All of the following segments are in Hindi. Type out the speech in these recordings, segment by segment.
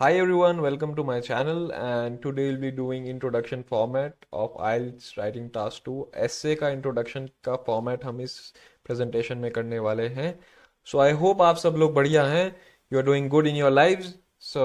Hi everyone, welcome to my channel and today we'll be doing introduction format of IELTS writing task 2 essay का introduction का format हम इस presentation में करने वाले हैं. So I hope आप सब लोग बढ़िया हैं. You are doing good in your lives. So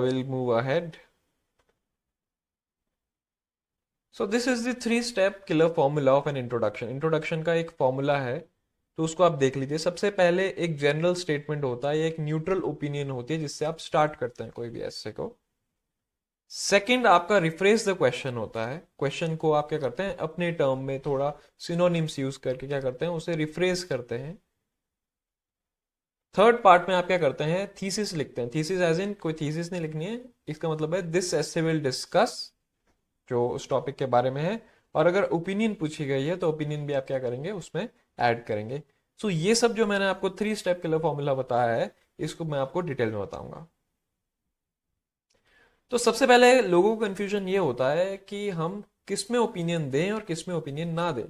we'll move ahead. So this is the three step killer formula of an introduction. Introduction का एक formula है तो उसको आप देख लीजिए. सबसे पहले एक जनरल स्टेटमेंट होता है या एक न्यूट्रल ओपिनियन होती है जिससे आप स्टार्ट करते हैं कोई भी ऐसे को. सेकंड आपका रिफ्रेश द क्वेश्चन होता है. क्वेश्चन को आप क्या करते हैं अपने टर्म में थोड़ा सिनोनिम्स यूज करके क्या करते हैं उसे रिफ्रेश करते हैं. थर्ड पार्ट में आप क्या करते हैं थीसिस लिखते हैं. थीसिस एज इन कोई थीसिस नहीं लिखनी है. इसका मतलब है दिस एसे विल डिस्कस जो उस टॉपिक के बारे में है. और अगर ओपिनियन पूछी गई है तो ओपिनियन भी आप क्या करेंगे उसमें ऐड करेंगे. सो ये सब जो मैंने आपको थ्री स्टेप के लिए फॉर्मूला बताया है इसको मैं आपको डिटेल में बताऊंगा. तो सबसे पहले लोगों को कंफ्यूजन ये होता है कि हम किस में ओपिनियन दें और किस में ओपिनियन ना दें.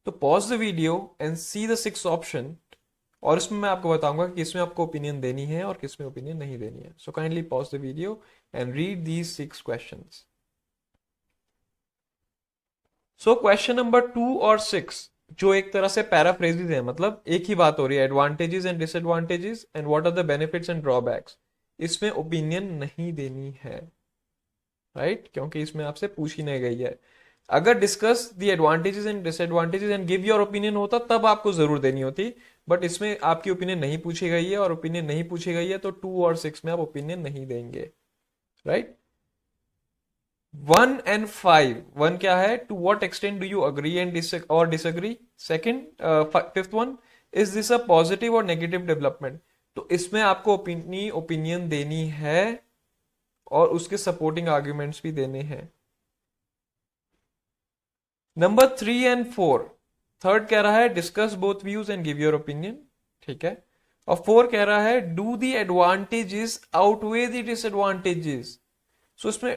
तो pause the video and see the six option और इसमें मैं आपको बताऊंगा कि किसमें आपको ओपिनियन देनी है और किसमें ओपिनियन नहीं देनी है. So kindly pause the video and read these six questions. So question number 2 और 6 जो एक तरह से पैराफ्रेजिस है, मतलब एक ही बात हो रही है, advantages and disadvantages and what are the benefits and drawbacks. इसमें ओपिनियन नहीं देनी है, राइट क्योंकि इसमें आपसे पूछी नहीं गई है. अगर discuss the advantages and disadvantages and give your opinion होता तब आपको जरूर देनी होती. बट इसमें आपकी ओपिनियन नहीं पूछी गई है और ओपिनियन नहीं पूछी गई है तो 2 और 6 में आप ओपिनियन नहीं देंगे, राइट. 1 and 5. 1 क्या है to what extent do you agree and disagree. Second fifth one is this a positive or negative development. तो इसमें आपको अपनी ओपिनियन देनी है और उसके सपोर्टिंग आर्ग्यूमेंट्स भी देने हैं. Number 3 and 4. थर्ड कह रहा है discuss both views and give your opinion, ठीक है. और 4 कह रहा है do the advantages outweigh the disadvantages. So इसमें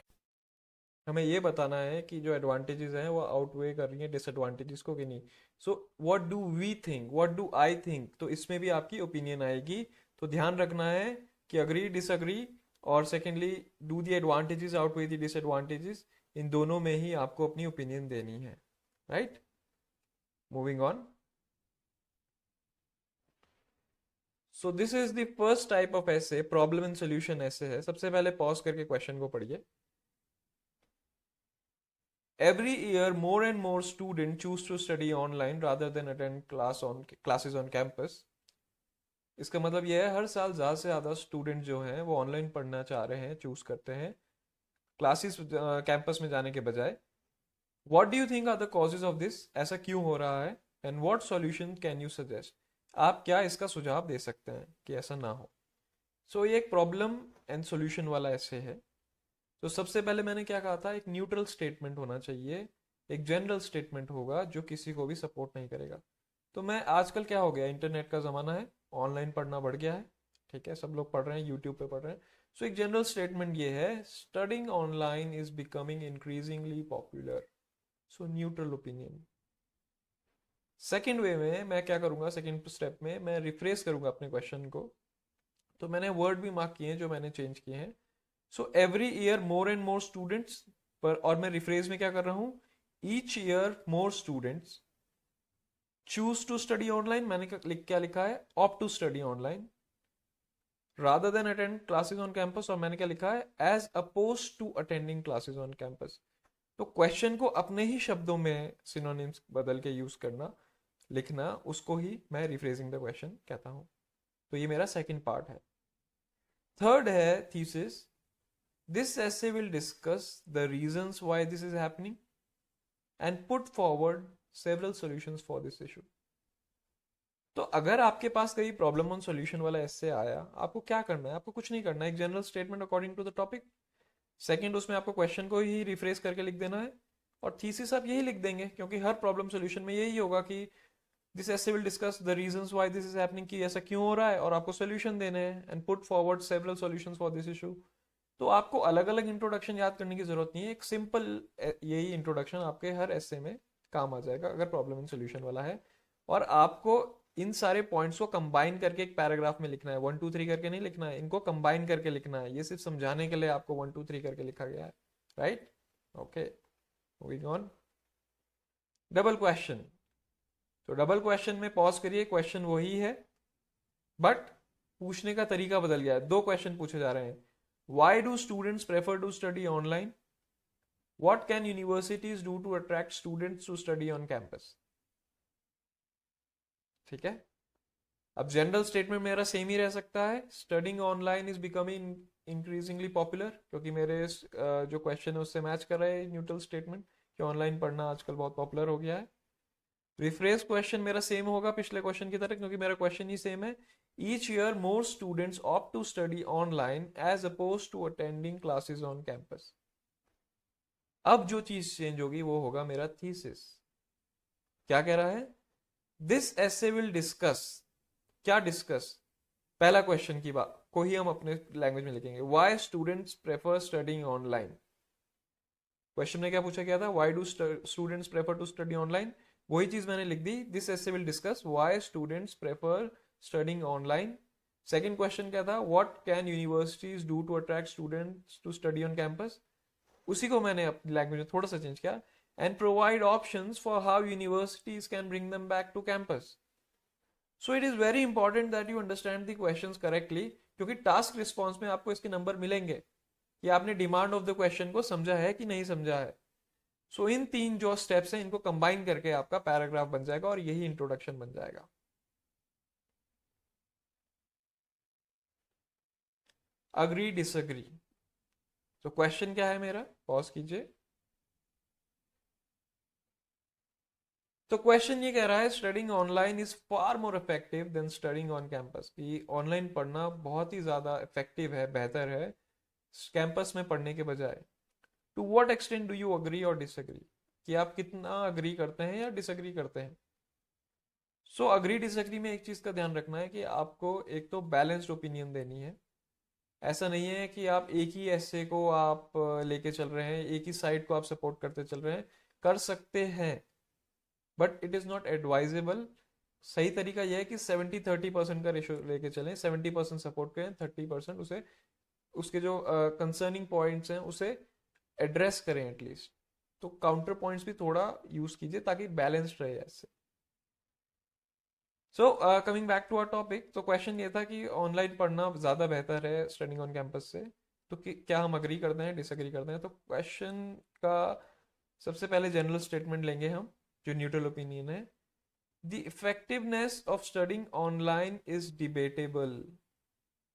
हमें ये बताना है कि जो एडवांटेजेस हैं वो आउटवे कर रही हैं डिसएडवांटेजेस को कि नहीं. So what do we think, what do I think, तो इसमें भी आपकी ओपिनियन आएगी. तो ध्यान रखना है कि अग्री डिसअग्री और secondly do the advantages outweigh the disadvantages, इन दोनों में ही आपको अपनी ओपिनियन देनी है, right. Moving on. So this is the first type of essay, problem and solution essay है. सबसे पहले पॉज करके क्वेश्चन को पढ़िए. Every year, more and more students choose to study online rather than attend classes on campus. इसका मतलब यह है हर साल ज़्यादा से ज़्यादा स्टूडेंट जो हैं वो ऑनलाइन पढ़ना चाह रहे हैं, चूज करते हैं क्लासेस कैंपस में जाने के बजाय. What do you think are the causes of this, ऐसा क्यों हो रहा है, and what solution can you suggest, आप क्या इसका सुझाव दे सकते हैं कि ऐसा ना हो. सो ये एक प्रॉब्लम एंड सॉल्यूशन वाला ऐसे है. तो सबसे पहले मैंने क्या कहा था, एक न्यूट्रल स्टेटमेंट होना चाहिए, एक जनरल स्टेटमेंट होगा जो किसी को भी सपोर्ट नहीं करेगा. तो मैं आजकल क्या हो गया, इंटरनेट का ज़माना है, ऑनलाइन पढ़ना बढ़ गया है, ठीक है, सब लोग पढ़ रहे हैं, यूट्यूब पे पढ़ रहे हैं. सो एक जनरल स्टेटमेंट ये है, studying online is becoming increasingly popular. So neutral opinion. Second way में मैं क्या करूंगा, सेकेंड स्टेप में मैं रिफ्रेश करूंगा अपने क्वेश्चन को. तो मैंने वर्ड भी मार्क किए हैं जो मैंने चेंज किए हैं. So every year more and more students पर, और मैं रिफ्रेज में क्या कर रहा हूं, each year more students choose to study online. मैंने क्या लिखा है, opt to study online rather than attend classes on campus. और मैंने क्या लिखा है, as opposed to attending classes on campus. तो क्वेश्चन को अपने ही शब्दों में सिनोनिम्स बदल के यूज करना, लिखना, उसको ही मैं रिफ्रेजिंग द क्वेश्चन कहता हूं. तो ये मेरा सेकेंड पार्ट है. थर्ड है thesis. This essay will discuss the reasons why this is happening and put forward several solutions for this issue. तो अगर आपके पास कहीं प्रॉब्लम ऑन सॉल्यूशन वाला ऐसे आया, आपको क्या करना है, आपको कुछ नहीं करना है, एक general statement according to the topic. Second उसमें आपको क्वेश्चन को ही रिफ्रेश करके लिख देना है. और थीसिस आप यही लिख देंगे क्योंकि हर प्रॉब्लम सॉल्यूशन में यही होगा कि दिस ऐसे will discuss the reasons why this is happening, कि ऐसा क्यों हो रहा है, और आपको सॉल्यूशन देने हैं, and put forward several solutions for this issue. तो आपको अलग अलग इंट्रोडक्शन याद करने की जरूरत नहीं है, एक सिंपल यही इंट्रोडक्शन आपके हर ऐसे में काम आ जाएगा अगर प्रॉब्लम एंड सोल्यूशन वाला है. और आपको इन सारे पॉइंट्स को कंबाइन करके एक पैराग्राफ में लिखना है, 1 2 3 करके नहीं लिखना है, इनको कंबाइन करके लिखना है। ये सिर्फ समझाने के लिए आपको 1 2 3 करके लिखा गया है, right? Okay, moving on. Double question. तो डबल क्वेश्चन में पॉज करिए, क्वेश्चन वही है बट पूछने का तरीका बदल गया है। 2 क्वेश्चन पूछे जा रहे हैं। Why do students prefer to study online? What can universities do to attract students to study on campus? ठीक है। अब जनरल स्टेटमेंट मेरा सेम ही रह सकता है, studying online is becoming increasingly popular, क्योंकि मेरे जो क्वेश्चन है उससे मैच कर रहा है न्यूट्रल स्टेटमेंट कि ऑनलाइन पढ़ना आजकल बहुत पॉपुलर हो गया है। रिफ्रेश क्वेश्चन मेरा सेम होगा पिछले क्वेश्चन की तरह, क्योंकि मेरा क्वेश्चन ही सेम है। Each year more students opt to study online as opposed to attending classes on campus. अब जो चीज चेंज होगी वो होगा मेरा थीसिस। क्या कह रहा है? This essay will discuss. क्या डिस्कस? पहला क्वेश्चन की बात को ही हम अपने लैंग्वेज में लिखेंगे, why students prefer studying online. Question में क्या पूछा गया था? Why do students prefer to study online. वही चीज मैंने लिख दी, this essay will discuss why students prefer studying online. Second question क्या था? What can universities do to attract students to study on campus. उसी को मैंने अपनी लैंग्वेज में थोड़ा सा चेंज किया, and provide options for how universities can bring them back to campus. So it is very important that you understand the questions correctly, क्योंकि टास्क रिस्पॉन्स में आपको इसके नंबर मिलेंगे कि आपने डिमांड ऑफ द क्वेश्चन को समझा है कि नहीं समझा है। सो इन 3 जो स्टेप्स हैं इनको कंबाइन करके आपका पैराग्राफ बन जाएगा और यही इंट्रोडक्शन बन जाएगा। Agree disagree. तो क्वेश्चन क्या है मेरा? पॉज कीजिए। तो क्वेश्चन ये कह रहा है, studying online is far more effective than studying on campus, कि ऑनलाइन पढ़ना बहुत ही ज्यादा इफेक्टिव है, बेहतर है कैंपस में पढ़ने के बजाय। To what extent do you agree or disagree, कि आप कितना अग्री करते हैं या डिसएग्री करते हैं। सो अग्री डिसएग्री में एक चीज का ध्यान रखना है कि आपको एक तो बैलेंस्ड ओपिनियन देनी है। ऐसा नहीं है कि आप एक ही ऐसे को आप लेके चल रहे हैं, एक ही साइड को आप सपोर्ट करते चल रहे हैं। कर सकते हैं but it is not advisable. सही तरीका यह है कि 70-30% का रेशो लेके चलें, 70% सपोर्ट करें, 30% उसे उसके जो कंसर्निंग पॉइंट्स हैं उसे एड्रेस करें एटलीस्ट। तो काउंटर पॉइंट्स भी थोड़ा यूज कीजिए ताकि बैलेंस्ड रहे ऐसे। So coming back to our topic, तो क्वेश्चन ये था कि ऑनलाइन पढ़ना ज़्यादा बेहतर है स्टडिंग ऑन कैंपस से। तो क्या हम अग्री करते हैं, डिसएग्री करते हैं? तो क्वेश्चन का सबसे पहले जनरल स्टेटमेंट लेंगे हम, जो न्यूट्रल ओपिनियन है। The effectiveness of studying online is debatable.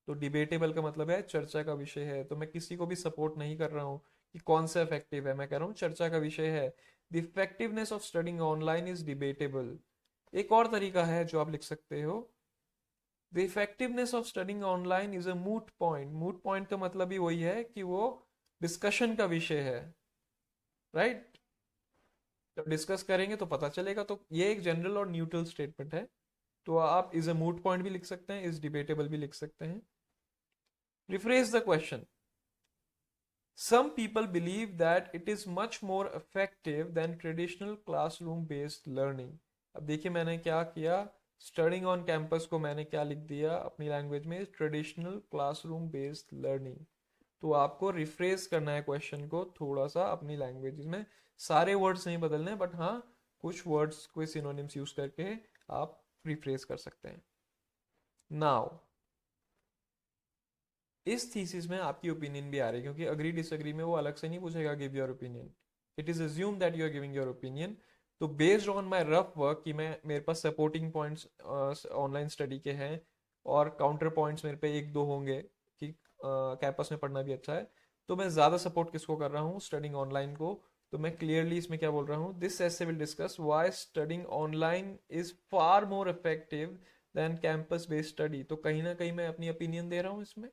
तो डिबेटेबल का मतलब है चर्चा का विषय है। तो मैं किसी को भी सपोर्ट नहीं कर रहा हूँ कि कौन सा इफेक्टिव है, मैं कह रहा हूँ चर्चा का विषय है। The effectiveness of studying online is debatable. एक और तरीका है जो आप लिख सकते हो, the effectiveness of studying online is a moot point. Moot point का मतलब ही वही है कि वो डिस्कशन का विषय है, राइट? जब डिस्कस करेंगे तो पता चलेगा। तो ये एक जनरल और न्यूट्रल स्टेटमेंट है। तो आप इज अ मूट पॉइंट भी लिख सकते हैं, इज डिबेटेबल भी लिख सकते हैं। Refresh the question. Some people believe that it is much more effective than traditional classroom based learning. अब देखिए मैंने क्या किया, स्टडिंग ऑन कैंपस को मैंने क्या लिख दिया अपनी लैंग्वेज में, ट्रेडिशनल क्लासरूम बेस्ड लर्निंग। तो आपको रिफ्रेश करना है क्वेश्चन को थोड़ा सा अपनी लैंग्वेज में। सारे वर्ड्स नहीं बदलने, बट हाँ कुछ वर्ड्स कोई सिनोनिम्स यूज करके आप रिफ्रेश कर सकते हैं। नाउ इस थीसिस में आपकी ओपिनियन भी आ रही है, क्योंकि अग्री डिसएग्री में वो अलग से नहीं पूछेगा give your opinion, it is assume that you are giving your opinion. तो based on my rough work कि मैं मेरे पास सपोर्टिंग पॉइंट्स ऑनलाइन स्टडी के हैं और काउंटर पॉइंट्स मेरे पे 1-2 होंगे कि कैंपस में पढ़ना भी अच्छा है, तो मैं ज़्यादा सपोर्ट किसको कर रहा हूँ, स्टडिंग ऑनलाइन को। तो मैं क्लियरली इसमें क्या बोल रहा हूँ, this essay will discuss why studying online is far more effective than campus based study. तो कहीं ना कहीं मैं अपनी ओपिनियन दे रहा हूँ इसमें,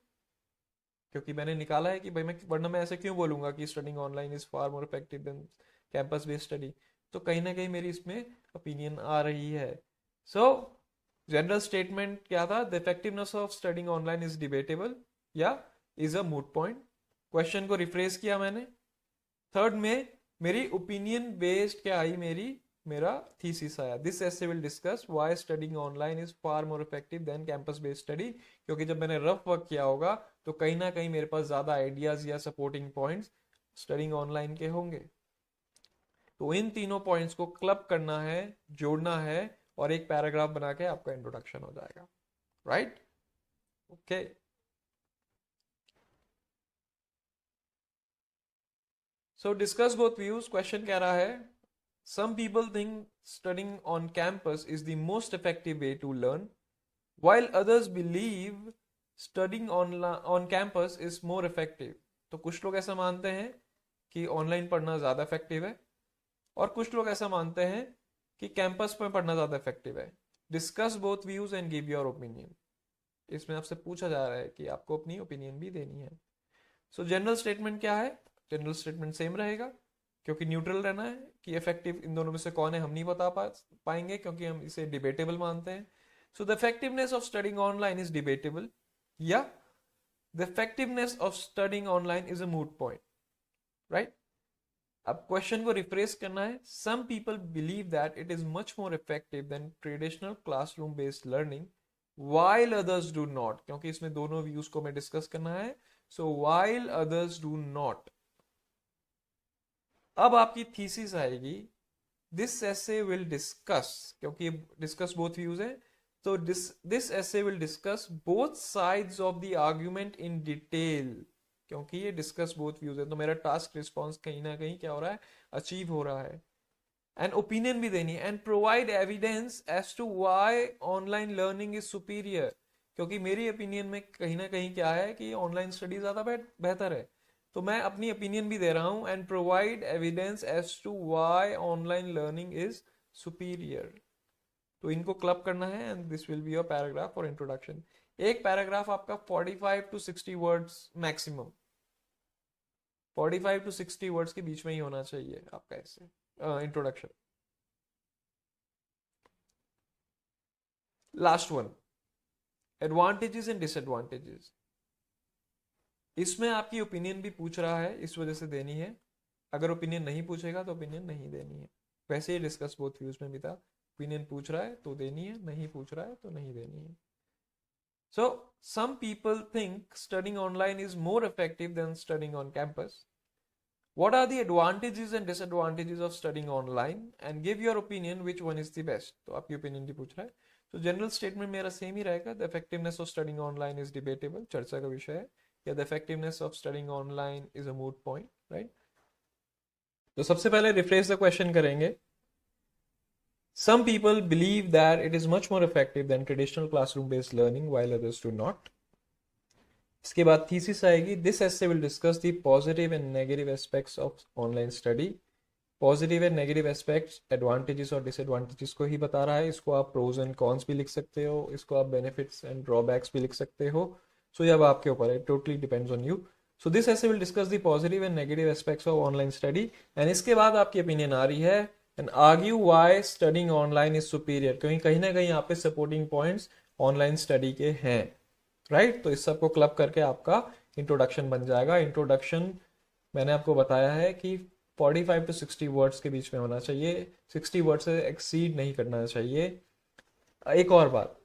क्योंकि मैंने निकाला है कि भाई मैं, वरना मैं ऐसे क्यों बोलूंगा कि studying online is far more effective than campus based study. तो कहीं ना कहीं मेरी इसमें ओपिनियन आ रही है। सो जनरल स्टेटमेंट क्या था, the effectiveness of studying online is debatable या is a moot point. Question को रिफ्रेश किया मैंने। थर्ड में मेरी ओपिनियन बेस्ड क्या आई, मेरी मेरा थीसिस आया। This essay will discuss why studying online is far more effective than campus based study, क्योंकि जब मैंने रफ वर्क किया होगा तो कहीं ना कहीं मेरे पास ज्यादा आइडियाज या सपोर्टिंग पॉइंट्स स्टडिंग ऑनलाइन के होंगे। तो इन तीनों पॉइंट्स को क्लब करना है, जोड़ना है, और एक पैराग्राफ बना के आपका इंट्रोडक्शन हो जाएगा। Right, okay. सो डिस्कस बोथ व्यूज। क्वेश्चन कह रहा है, some people think studying on campus is the most effective way to learn, while others believe studying on campus is more effective. तो कुछ लोग ऐसा मानते हैं कि ऑनलाइन पढ़ना ज़्यादा इफेक्टिव है, और कुछ लोग ऐसा मानते हैं कि कैंपस में पढ़ना ज़्यादा इफेक्टिव है। Discuss both views and give your opinion. इसमें आपसे पूछा जा रहा है कि आपको अपनी ओपिनियन भी देनी है। सो जनरल स्टेटमेंट क्या है? जनरल स्टेटमेंट सेम रहेगा, क्योंकि न्यूट्रल रहना है कि इफेक्टिव इन दोनों में से कौन है हम नहीं बता पाएंगे, क्योंकि हम इसे डिबेटेबल मानते हैं। So the effectiveness of studying online is debatable, या the effectiveness of studying online is a moot point. Right, अब क्वेश्चन को रिफ्रेश करना है। Some people believe that it is much more effective than traditional classroom based learning, while others do not, क्योंकि इसमें दोनों व्यूज को मैं डिस्कस करना है। सो while others do not, अब आपकी थीसिस आएगी, दिस एसे विल डिस्कस, क्योंकि डिस्कस बोथ व्यूज है, तो this essay will discuss both sides of the argument in detail, क्योंकि ये डिस्कस बोथ व्यूज है। तो मेरा टास्क रिस्पॉन्स कहीं ना कहीं क्या हो रहा है, अचीव हो रहा है। एंड ओपिनियन भी देनी है, and provide evidence as to why online learning is superior, क्योंकि मेरी ओपिनियन में कहीं ना कहीं क्या है कि ऑनलाइन स्टडी ज्यादा बेहतर है। तो मैं अपनी ओपिनियन भी दे रहा हूं, and provide evidence as to why online learning is superior. तो इनको क्लब करना है, and this will be your paragraph for introduction. एक पैराग्राफ आपका 45 to 60 words maximum, 45 to 60 words के बीच में ही होना चाहिए आपका ऐसे introduction. Last one, advantages and disadvantages. इसमें आपकी ओपिनियन भी पूछ रहा है, इस वजह से देनी है। अगर ओपिनियन नहीं पूछेगा तो ओपिनियन नहीं देनी है। वैसे ही डिस्कस बोथ व्यूज में भी था, ओपिनियन पूछ रहा है तो देनी है, नहीं पूछ रहा है तो नहीं देनी है। So some people think studying online is more effective than studying on campus. What are the advantages and disadvantages of studying online, and give your opinion which one is the best. तो आपकी ओपिनियन भी पूछ रहा है। तो जनरल स्टेटमेंट मेरा सेम ही रहेगा, the effectiveness of studying online is debatable, चर्चा का विषय है, या the effectiveness of studying online is a moot point. Right, तो सबसे पहले रिफ्रेश द क्वेश्चन करेंगे। Some people believe that it is much more effective than traditional classroom based learning, while others do not. इसके बाद थीसिस आएगी, this essay will discuss the positive and negative aspects of online study. Positive and negative aspects, advantages और डिसएडवांटेजेस को ही बता रहा है। इसको आप प्रोज एंड कॉन्स भी लिख सकते हो, इसको आप बेनिफिट्स एंड ड्रॉबैक्स भी लिख सकते हो। सो ये अब आपके ऊपर है, totally depends on you. So this essay will discuss the positive and negative aspects of online study, and इसके बाद आपकी ओपिनियन आ रही है, and argue why studying online is superior, क्योंकि कहीं ना कहीं आप पे सपोर्टिंग पॉइंट्स ऑनलाइन स्टडी के हैं। राइट, तो इस सबको क्लब करके आपका इंट्रोडक्शन बन जाएगा। इंट्रोडक्शन मैंने आपको बताया है कि 45 to 60 वर्ड्स के बीच में होना चाहिए, 60 वर्ड से एक्सीड नहीं करना चाहिए। एक और बात,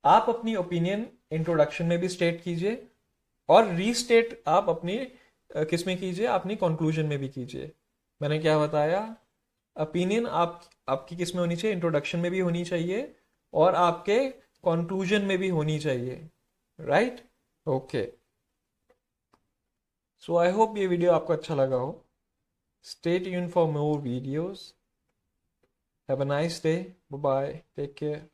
आप अपनी ओपिनियन इंट्रोडक्शन में भी स्टेट कीजिए, और रीस्टेट आप अपनी किस में कीजिए, अपनी कंक्लूजन में भी कीजिए। मैंने क्या बताया, ओपिनियन आपकी किस में होनी चाहिए, इंट्रोडक्शन में भी होनी चाहिए, और आपके कंक्लूजन में भी होनी चाहिए। Right, okay. So I hope ये वीडियो आपको अच्छा लगा हो। Stay tuned for more videos. Have a nice day, bye bye, take care.